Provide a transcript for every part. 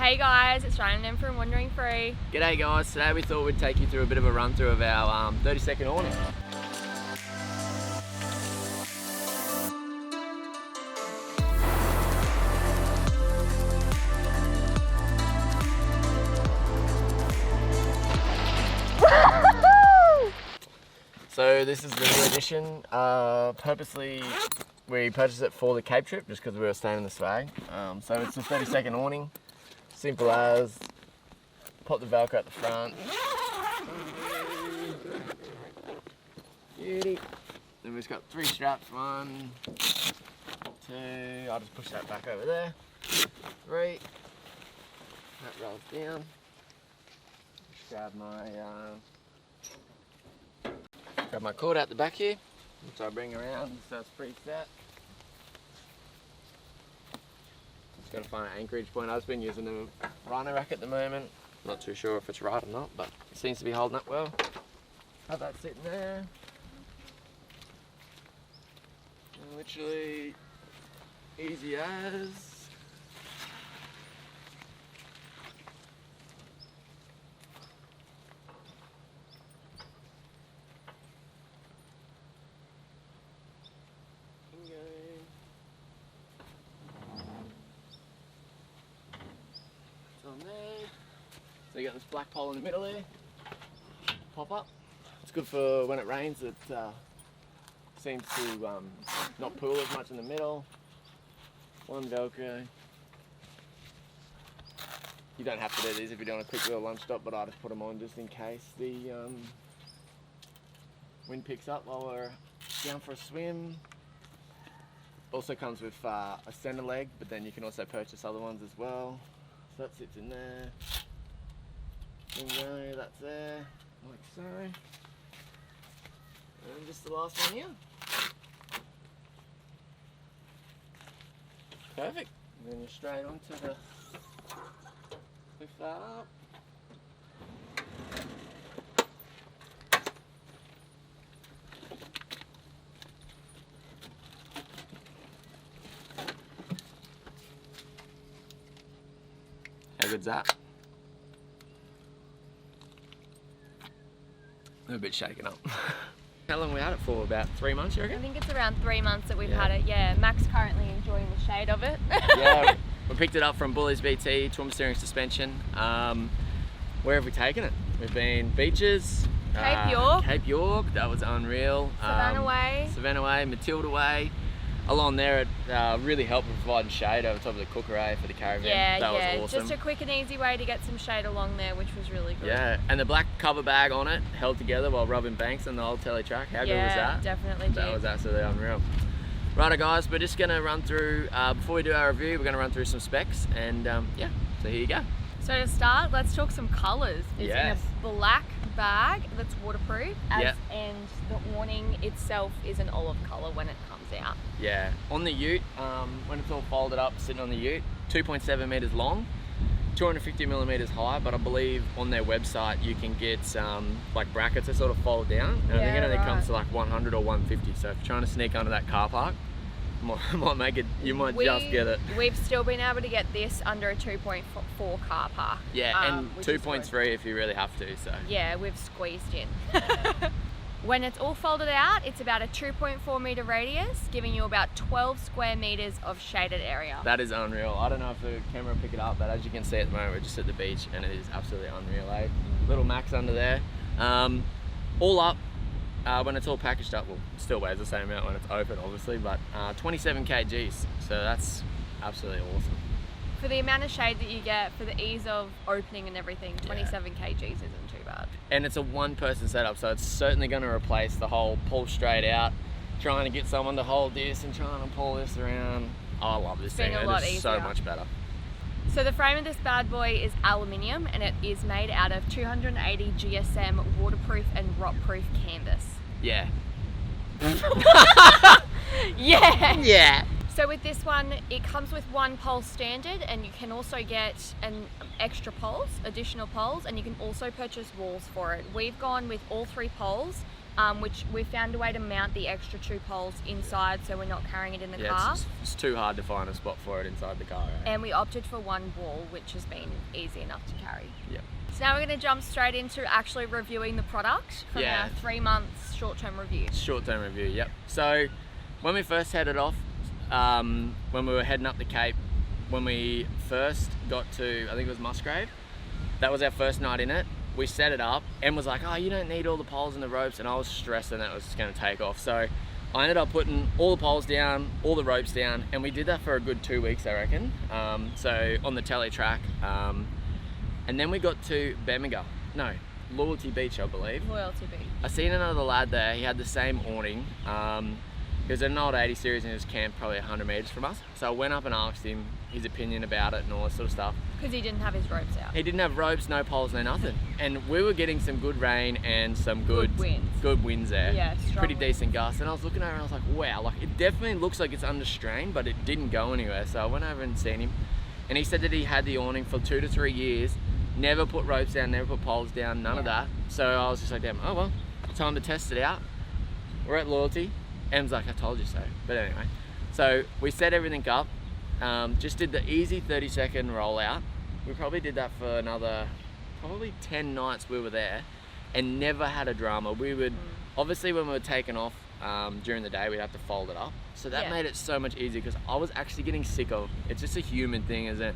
Hey guys, it's Ryan and from Wandering Free. G'day guys, today we thought we'd take you through a bit of a run through of our 30-second awning. So this is the new edition. Purposely we purchased it for the Cape trip just because we were staying in the swag. So it's a 30-second awning. Simple as pop the Velcro at the front. Beauty. Then we've got 3 straps. 1, 2. I'll just push that back over there. 3. That rolls down. Just grab my cord out the back here, which I bring around so it's pretty set. Just got to find an anchorage point. I've just been using a rhino rack at the moment. Not too sure if it's right or not, but it seems to be holding up well. Have that sitting there. And literally easy as. On there. So you got this black pole in the middle there. Pop up. It's good for when it rains. It seems to not pool as much in the middle. 1 Velcro. You don't have to do these if you're doing a quick little lunch stop, but I just put them on just in case the wind picks up while we're down for a swim. Also comes with a center leg, but then you can also purchase other ones as well. So that sits in there. Bingo, that's there, like so. And just the last one here. Perfect. And then you're straight onto the lift that up. How good's that? I'm a bit shaken up. How long have we had it for? About 3 months, you reckon? I think it's around 3 months that we've had it. Yeah, Mac's currently enjoying the shade of it. Yeah, we picked it up from Bullies BT, Twin Steering Suspension. Where have we taken it? We've been beaches. Cape York. Cape York, that was unreal. Savannah Way. Savannah Way, Matilda Way. Along there, it really helped with providing shade over top of the Cookeray for the caravan. Yeah, that was awesome. Just a quick and easy way to get some shade along there, which was really good. Yeah, and the black cover bag on it held together while rubbing banks on the old telly track. How good was that? Yeah, definitely did. That was absolutely unreal. Righto guys, we're just gonna run through, before we do our review, we're gonna run through some specs and yeah, so here you go. So to start, let's talk some colours. It's Yes. in a black bag that's waterproof, Yep. and the awning itself is an olive colour when it comes out. Yeah, on the ute, when it's all folded up, sitting on the ute, 2.7 metres long, 250 millimetres high, but I believe on their website you can get like brackets that sort of fold down, and I think it only comes to like 100 or 150, so if you're trying to sneak under that car park, might make it, you might just get it. We've still been able to get this under a 2.4 car park. Yeah, and 2.3 if you really have to, so. Yeah, we've squeezed in. When it's all folded out, it's about a 2.4 metre radius, giving you about 12 square metres of shaded area. That is unreal. I don't know if the camera will pick it up, but as you can see at the moment, we're just at the beach and it is absolutely unreal, eh? Little Max under there. All up, when it's all packaged up, well, still weighs the same amount when it's open, obviously, but 27 kgs, so that's absolutely awesome. For the amount of shade that you get, for the ease of opening and everything, 27 kgs isn't too bad. And it's a one-person setup, so it's certainly going to replace the whole pull straight out, trying to get someone to hold this and trying to pull this around. Oh, I love this thing. It is so much better. So the frame of this bad boy is aluminium, and it is made out of 280 GSM waterproof and rot-proof canvas. Yeah. Yeah. Yeah. So with this one, it comes with 1 pole standard, and you can also get an extra poles, additional poles, and you can also purchase walls for it. We've gone with all 3 poles which we found a way to mount the extra 2 poles inside so we're not carrying it in the car. It's too hard to find a spot for it inside the car, right? And we opted for 1 wall, which has been easy enough to carry. Yep. So now we're going to jump straight into actually reviewing the product from our 3 months short-term review. Short-term review, yep. So when we first headed off, when we were heading up the Cape, when we first got to, I think it was Musgrave, that was our first night in it. We set it up and was like, oh, you don't need all the poles and the ropes, and I was stressing that it was just going to take off. So I ended up putting all the poles down, all the ropes down, and we did that for a good 2 weeks, I reckon. So on the telly track, and then we got to Loyalty Beach, I believe. Loyalty Beach. I seen another lad there. He had the same awning. He was an old 80 series and he was camped probably 100 meters from us. So I went up and asked him his opinion about it and all that sort of stuff. Because he didn't have his ropes out. He didn't have ropes, no poles, no nothing. And we were getting some good rain and some good winds there. Yeah, pretty winds. Decent gusts. And I was looking over and I was like, wow, like it definitely looks like it's under strain, but it didn't go anywhere. So I went over and seen him. And he said that he had the awning for 2 to 3 years, never put ropes down, never put poles down, none of that. So I was just like, damn, oh well, time to test it out. We're at Loyalty. Em's like, I told you so. But anyway, so we set everything up, just did the easy 30-second rollout. We probably did that for another, probably 10 nights we were there and never had a drama. We would, obviously when we were taking off during the day, we'd have to fold it up. So that made it so much easier because I was actually getting sick of, it's just a human thing, isn't it?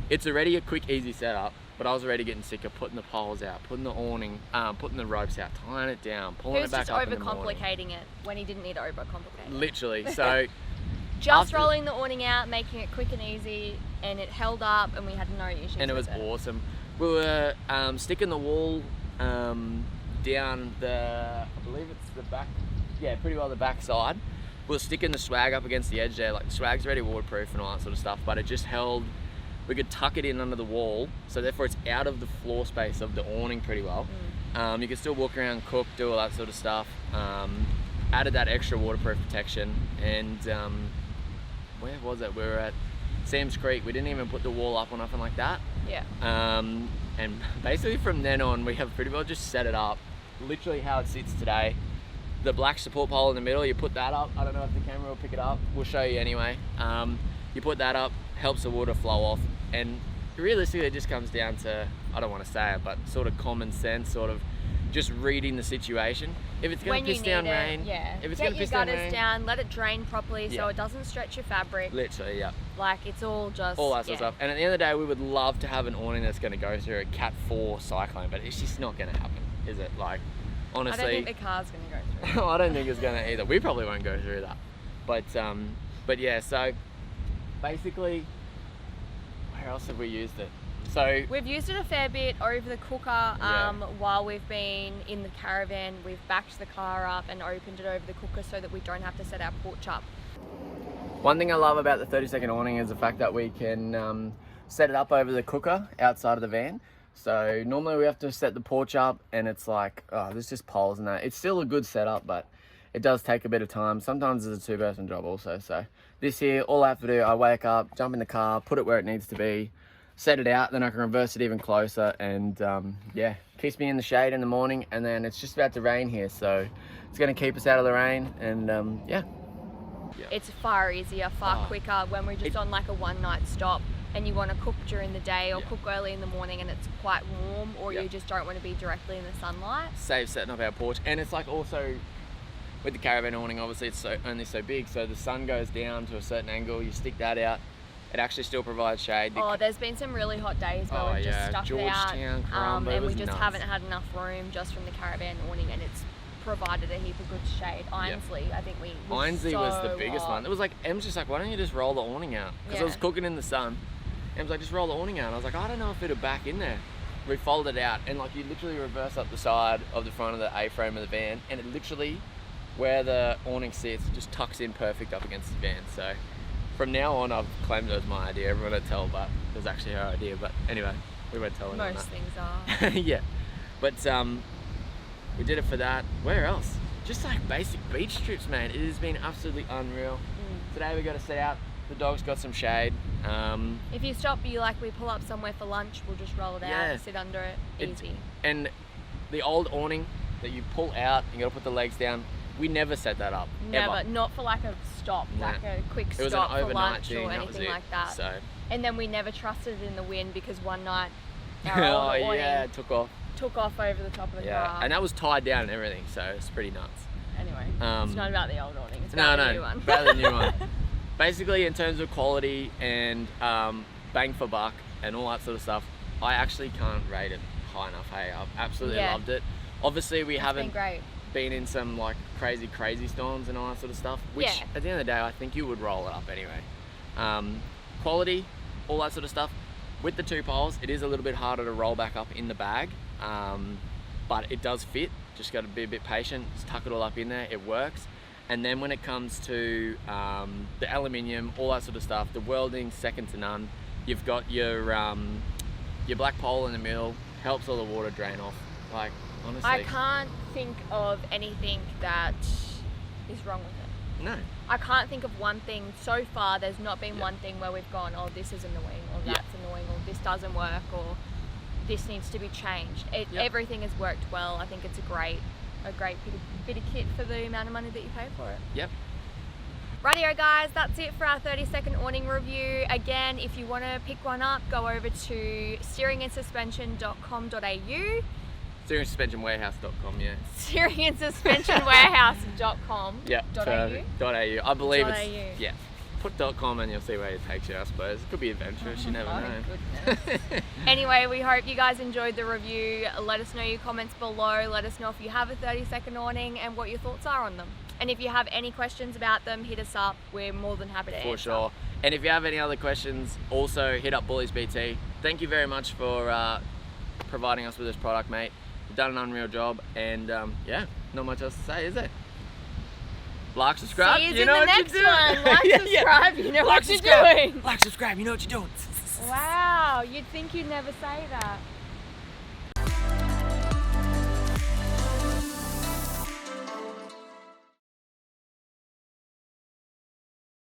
It's already a quick, easy setup, but I was already getting sick of putting the poles out, putting the awning, putting the ropes out, tying it down, pulling it back up in the morning. He was just overcomplicating it when he didn't need to overcomplicate it. Literally, so... Just rolling the awning out, making it quick and easy, and it held up and we had no issues and it was awesome. We were sticking the wall down the, I believe it's the back, pretty well the back side. We were sticking the swag up against the edge there, like the swag's already waterproof and all that sort of stuff, but it just held, we could tuck it in under the wall, so therefore it's out of the floor space of the awning pretty well. You can still walk around, cook, do all that sort of stuff. Added that extra waterproof protection, and where was it? We were at Sam's Creek. We didn't even put the wall up or nothing like that. Yeah. And basically from then on, we have pretty well just set it up, literally how it sits today. The black support pole in the middle, you put that up. I don't know if the camera will pick it up. We'll show you anyway. You put that up, helps the water flow off, and realistically it just comes down to, I don't want to say it, but sort of common sense, sort of just reading the situation. If it's going to piss down rain, if it's going to piss down rain, get your gutters down, let it drain properly so it doesn't stretch your fabric. Literally, yeah. Like it's all just all that sort of stuff. And at the end of the day, we would love to have an awning that's going to go through a Cat 4 cyclone, but it's just not going to happen, is it? Like, honestly, I don't think the car's going to go through. I don't think it's going to either. We probably won't go through that. But yeah, so basically, where else have we used it? So we've used it a fair bit over the cooker while we've been in the caravan. We've backed the car up and opened it over the cooker so that we don't have to set our porch up. One thing I love about the 30-second awning is the fact that we can set it up over the cooker outside of the van. So normally we have to set the porch up and it's like, oh, there's just poles and that. It's still a good setup, but it does take a bit of time. Sometimes it's a 2-person job also. So this here, all I have to do, I wake up, jump in the car, put it where it needs to be, set it out, then I can reverse it even closer, and keeps me in the shade in the morning. And then it's just about to rain here, so it's going to keep us out of the rain, and it's far easier, far quicker when we're just on like a one-night stop and you want to cook during the day or cook early in the morning and it's quite warm, or you just don't want to be directly in the sunlight. Saves setting up our porch. And it's like also with the caravan awning, obviously it's only so big, so the sun goes down to a certain angle, you stick that out, it actually still provides shade. There's been some really hot days where we've just stuck it out and we just haven't had enough room just from the caravan awning, and it's provided a heap of good shade. Ainsley, I think Ainsley was the biggest one. It was like, Em's just like, why don't you just roll the awning out? Because I was cooking in the sun. Em's like, just roll the awning out. And I was like, I don't know if it'll back in there. We folded it out, and like you literally reverse up the side of the front of the A-frame of the van, and it literally, where the awning sits, just tucks in perfect up against the van. So from now on, I've claimed it was my idea. Everyone would tell, but it was actually her idea. But anyway, we won't tell anyone. Most things are. Yeah, but we did it for that. Where else? Just like basic beach trips, man. It has been absolutely unreal. Today we got to set out. The dog's got some shade. If you stop, we pull up somewhere for lunch, we'll just roll it out, sit under it, easy. And the old awning, that you pull out and you gotta put the legs down. We never set that up. Never, Ever. not for like a stop, like a quick It was stop an for overnight lunch thing, or that was anything it. like that. So. And then we never trusted it in the wind because one night our Oh old awning yeah, it took off. took off over the top of the car. And that was tied down and everything, so it's pretty nuts. Anyway, it's not about the old awning, it's No, about the new one. about the new one. Basically, in terms of quality and bang for buck and all that sort of stuff, I actually can't rate it high enough. Hey, I've absolutely loved it. Obviously, we haven't been in some like crazy storms and all that sort of stuff, which at the end of the day, I think you would roll it up anyway. Quality, all that sort of stuff. With the 2 poles, it is a little bit harder to roll back up in the bag, but it does fit. Just got to be a bit patient, just tuck it all up in there, it works. And then when it comes to the aluminium, all that sort of stuff, the welding, second to none. You've got your black pole in the middle, helps all the water drain off. Like, honestly. I can't think of anything that is wrong with it. No. I can't think of one thing. So far, there's not been one thing where we've gone, oh, this is annoying, or that's annoying, or this doesn't work, or this needs to be changed. Everything has worked well. I think it's a great bit of kit for the amount of money that you pay for it. Yep. Rightio guys, that's it for our 30-second awning review. Again, if you want to pick one up, go over to steeringandsuspension.com.au. Steeringsuspensionwarehouse.com, yeah. Steeringandsuspensionwarehouse.com. Yeah. .au. I believe it's .au. yeah. Put .com and you'll see where it takes you, I suppose. It could be adventurous, you never know. Goodness. Anyway, we hope you guys enjoyed the review. Let us know your comments below. Let us know if you have a 30-second awning and what your thoughts are on them. And if you have any questions about them, hit us up. We're more than happy to answer. For sure. And if you have any other questions, also hit up Bullies BT. Thank you very much for providing us with this product, mate. You've done an unreal job, and yeah, not much else to say, is there? Like, subscribe, See you you know in the what next you're doing. one. Like, subscribe, you know what you're doing. Like, subscribe, you know what you're doing. Wow, you'd think you'd never say that.